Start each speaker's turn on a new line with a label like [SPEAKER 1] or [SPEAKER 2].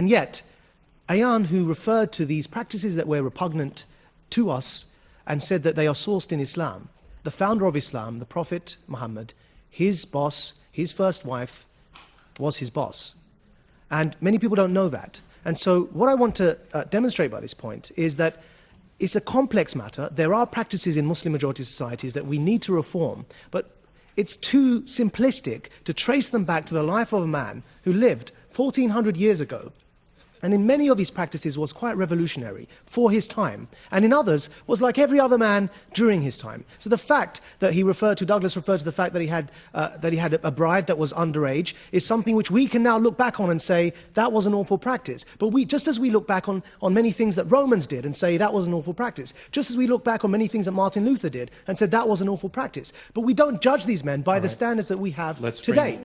[SPEAKER 1] And yet, Ayan, who referred to these practices that were repugnant to us and said that they are sourced in Islam, the founder of Islam, the Prophet Muhammad, his boss, his first wife, was his boss. And many people don't know that. And so what I want to demonstrate by this point is that it's a complex matter. There are practices in Muslim-majority societies that we need to reform, but it's too simplistic to trace them back to the life of a man who lived 1400 years ago, and in many of his practices was quite revolutionary for his time, and in others was like every other man during his time. So the fact that Douglas referred to the fact that he had a bride that was underage is something which we can now look back on and say that was an awful practice. But just as we look back on many things that Romans did and say that was an awful practice, just as we look back on many things that Martin Luther did and said that was an awful practice, but we don't judge these men by the standards that we have today.